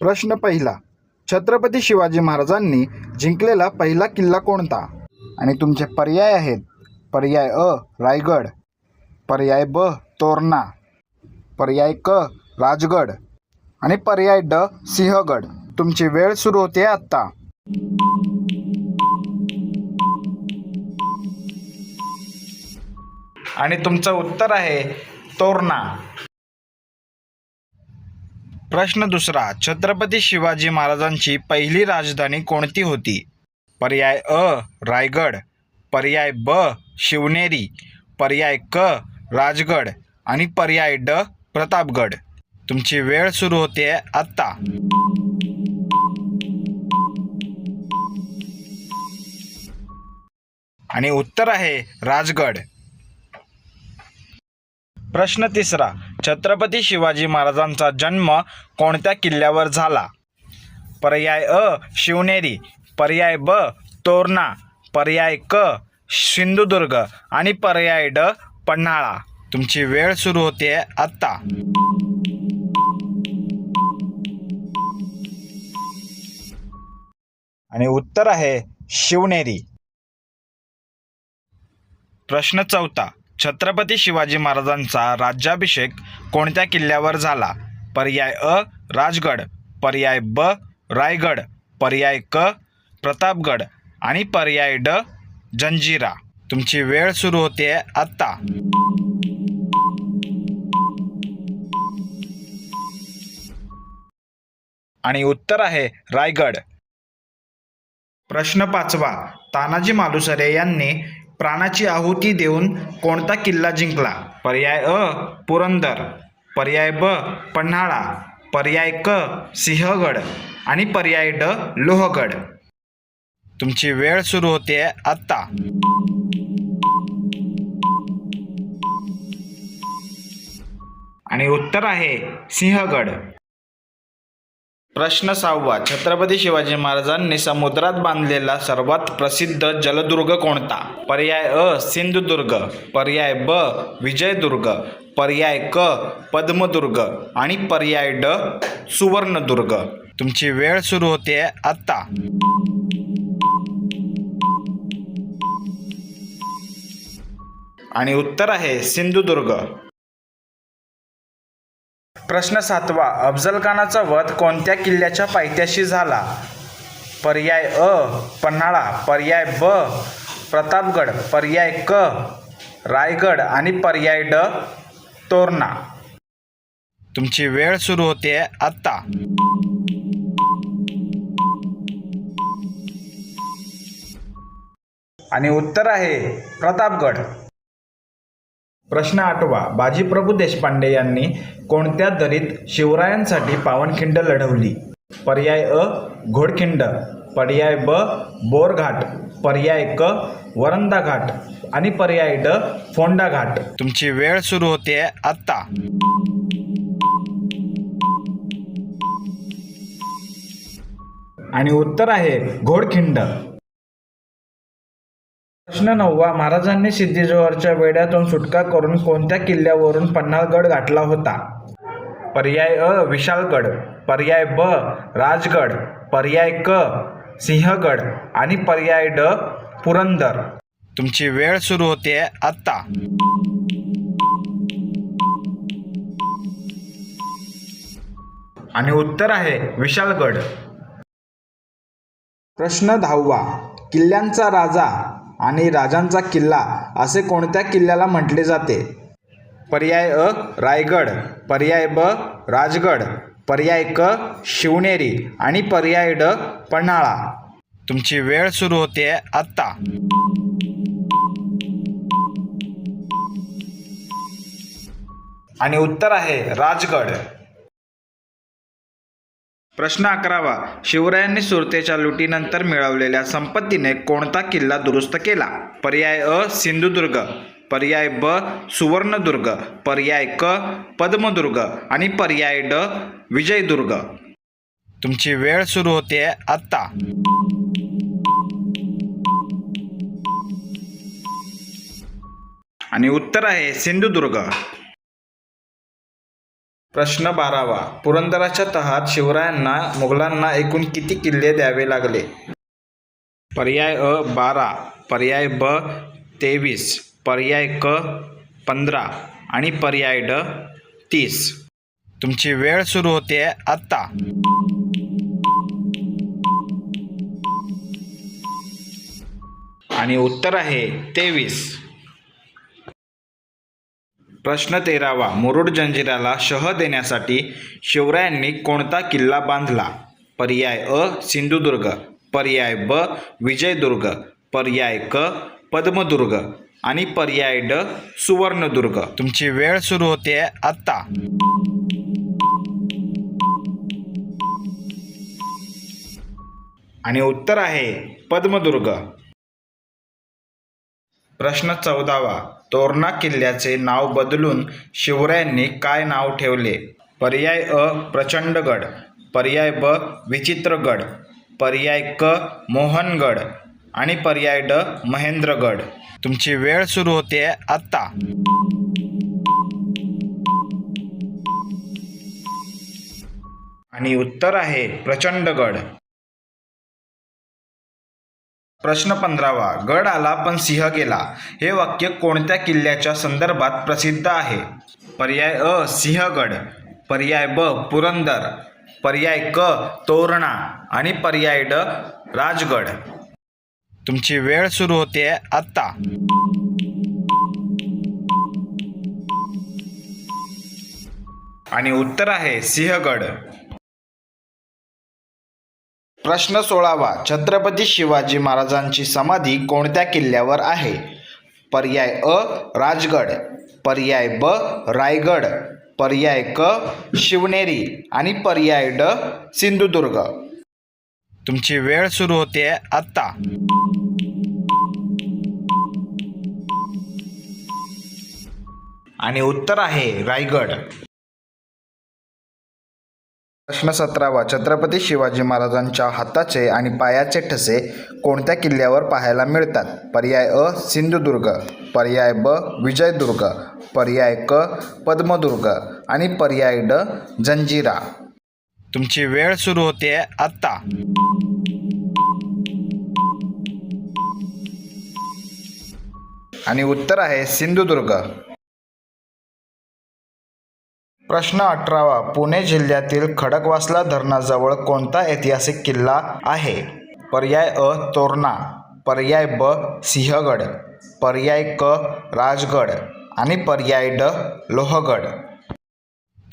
प्रश्न पहिला, छत्रपती शिवाजी महाराजांनी जिंकलेला पहिला किल्ला कोणता? आणि तुमचे पर्याय आहेत: पर्याय अ रायगड, पर्याय ब तोरणा, पर्याय क राजगड आणि पर्याय ड सिंहगड. तुमची वेळ सुरू होते आत्ता. आणि तुमचं उत्तर आहे तोरणा. प्रश्न दुसरा, छत्रपती शिवाजी महाराजांची पहिली राजधानी कोणती होती? पर्याय अ रायगड, पर्याय ब शिवनेरी, पर्याय क राजगड आणि पर्याय ड प्रतापगड. तुमची वेळ सुरू होते आत्ता. आणि उत्तर आहे राजगड. प्रश्न तिसरा, छत्रपती शिवाजी महाराजांचा जन्म कोणत्या किल्ल्यावर झाला? पर्याय अ शिवनेरी, पर्याय ब तोरणा, पर्याय क सिंधुदुर्ग आणि पर्याय ड पन्हाळा. तुमची वेळ सुरू होते आत्ता. आणि उत्तर आहे शिवनेरी. प्रश्न चौथा, छत्रपती शिवाजी महाराजांचा राज्याभिषेक कोणत्या किल्ल्यावर झाला? पर्याय अ राजगड, पर्याय ब रायगड, पर्याय क प्रतापगड आणि पर्याय ड जंजिरा. तुमची वेळ सुरू होते आत्ता. आणि उत्तर आहे रायगड. प्रश्न पाचवा, तानाजी मालुसरे यांनी प्राणाची आहुती देऊन कोणता किल्ला जिंकला? पर्याय अ पुरंदर, पर्याय ब पन्हाळा, पर्याय क सिंहगड आणि पर्याय ड लोहगड. तुमची वेळ सुरू होते आत्ता. आणि उत्तर आहे सिंहगड. प्रश्न सहावा, छत्रपती शिवाजी महाराजांनी समुद्रात बांधलेला सर्वात प्रसिद्ध जलदुर्ग कोणता? पर्याय अ सिंधुदुर्ग, पर्याय ब विजयदुर्ग, पर्याय क पद्मदुर्ग आणि पर्याय ड सुवर्णदुर्ग. तुमची वेळ सुरू होते आत्ता. आणि उत्तर आहे सिंधुदुर्ग. प्रश्न सातवा, अफजलखानाचा वध कोणत्या किल्ल्याच्या पायथ्याशी झाला? पर्याय अ पन्हाळा, पर्याय ब प्रतापगड, पर्याय क रायगड आणि पर्याय ड तोरणा. तुमची वेळ सुरू होते आत्ता. आणि उत्तर आहे प्रतापगड. प्रश्न आठवा, बाजीप्रभू देशपांडे यांनी कोणत्या दरीत शिवरायांसाठी पावनखिंड लढवली? पर्याय अ घोडखिंड, पर्याय ब बोरघाट, पर्याय क वरंदा घाट आणि पर्याय ड फोंडा घाट. तुमची वेळ सुरू होते आत्ता. आणि उत्तर आहे घोडखिंड. प्रश्न नववा, महाराजांनी सिद्धी जोहरच्या वेढ्यातून सुटका करून कोणत्या किल्ल्यावरून पन्हाळगड गाठला होता? पर्याय अ विशाळगड, पर्याय ब राजगड, पर्याय क सिंहगड आणि पर्याय ड पुरंदर. तुमची वेळ सुरू होते आत्ता. आणि उत्तर आहे विशाळगड. प्रश्न 10वा, किल्ल्यांचा राजा आणि राजांचा किल्ला असे कोणत्या किल्ल्याला म्हटले जाते? पर्याय अ रायगड, पर्याय ब राजगड, पर्याय क शिवनेरी आणि पर्याय ड पन्हाळा. तुमची वेळ सुरू होते आत्ता. आणि उत्तर आहे राजगड. प्रश्न 11वा, शिवरायांनी सुरतेच्या लुटीनंतर मिळवलेल्या संपत्तीने कोणता किल्ला दुरुस्त केला? पर्याय अ सिंधुदुर्ग, पर्याय ब सुवर्णदुर्ग, पर्याय क पद्मदुर्ग आणि पर्याय ड विजयदुर्ग. तुमची वेळ सुरू होते आत्ता. आणि उत्तर आहे सिंधुदुर्ग. प्रश्न 12वा. पुरंदराच्या तहात शिवरायांना मुघलांना एकूण किती किल्ले द्यावे लागले? पर्याय अ 12, पर्याय ब 23, पर्याय क 15 आणि पर्याय ड 30. तुमची वेळ सुरू होते आत्ता. आणि उत्तर आहे 23. प्रश्न 13वा. मुरुड जंजिऱ्याला शह देण्यासाठी शिवरायांनी कोणता किल्ला बांधला? पर्याय अ सिंधुदुर्ग, पर्याय ब विजयदुर्ग, पर्याय क पद्मदुर्ग आणि पर्याय ड सुवर्णदुर्ग. तुमची वेळ सुरू होते आत्ता. आणि उत्तर आहे पद्मदुर्ग. प्रश्न 14वा. तोरणा किल्ल्याचे नाव बदलून शिवरायांनी काय नाव ठेवले? पर्याय अ प्रचंडगड, पर्याय ब विचित्रगड, पर्याय क मोहनगड आणि पर्याय ड महेंद्रगड. तुमची वेळ सुरू होते आत्ता. आणि उत्तर आहे प्रचंडगड. प्रश्न 15वा. गड आला पण सिंह गेला हे वाक्य कोणत्या किल्ल्याच्या संदर्भात प्रसिद्ध आहे? पर्याय अ सिंहगड, पर्याय ब पुरंदर, पर्याय क तोरणा आणि पर्याय ड राजगड. तुमची वेळ सुरू होते आत्ता. आणि उत्तर आहे सिंहगड. प्रश्न 16वा. छत्रपती शिवाजी महाराजांची समाधी कोणत्या किल्ल्यावर आहे? पर्याय अ राजगड, पर्याय ब रायगड, पर्याय क शिवनेरी आणि पर्याय ड सिंधुदुर्ग. तुमची वेळ सुरू होते आत्ता. आणि उत्तर आहे रायगड. प्रश्न 17वा. छत्रपती शिवाजी महाराजांच्या हाताचे आणि पायाचे ठसे कोणत्या किल्ल्यावर पाहायला मिळतात? पर्याय अ सिंधुदुर्ग, पर्याय ब विजयदुर्ग, पर्याय क पद्मदुर्ग आणि पर्याय ड जंजिरा. तुमची वेळ सुरू होते आत्ता. आणि उत्तर आहे सिंधुदुर्ग. प्रश्न 18वा. पुणे जिल्ह्यातील खडकवासला धरणाजवळ कोणता ऐतिहासिक किल्ला आहे? पर्याय अ तोरणा, पर्याय ब सिंहगड, पर्याय क राजगड आणि पर्याय ड लोहगड.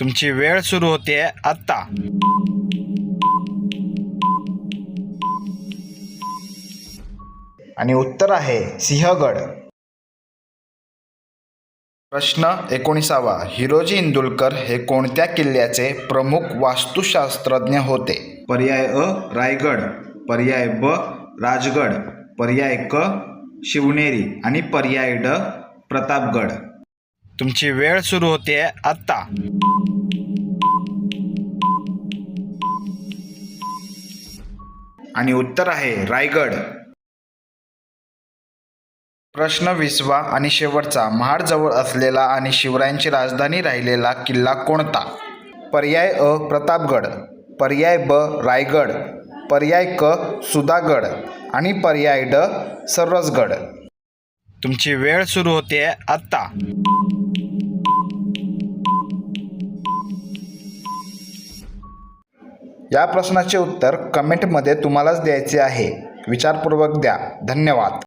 तुमची वेळ सुरू होते आत्ता. आणि उत्तर आहे सिंहगड. प्रश्न 19वा. हिरोजी इंदुलकर हे कोणत्या किल्ल्याचे प्रमुख वास्तुशास्त्रज्ञ होते? पर्याय अ रायगड, पर्याय ब राजगड, पर्याय क शिवनेरी आणि पर्याय ड प्रतापगड. तुमची वेळ सुरू होते आत्ता. आणि उत्तर आहे रायगड. प्रश्न 20वा आणि शेवटचा. महाडजवळ असलेला आणि शिवरायांची राजधानी राहिलेला किल्ला कोणता? पर्याय अ प्रतापगड, पर्याय ब रायगड, पर्याय क सुधागड आणि पर्याय ड सरसगड. तुमची वेळ सुरू होते आत्ता. या प्रश्नाचे उत्तर कमेंटमध्ये तुम्हालाच द्यायचे आहे. विचारपूर्वक द्या. धन्यवाद.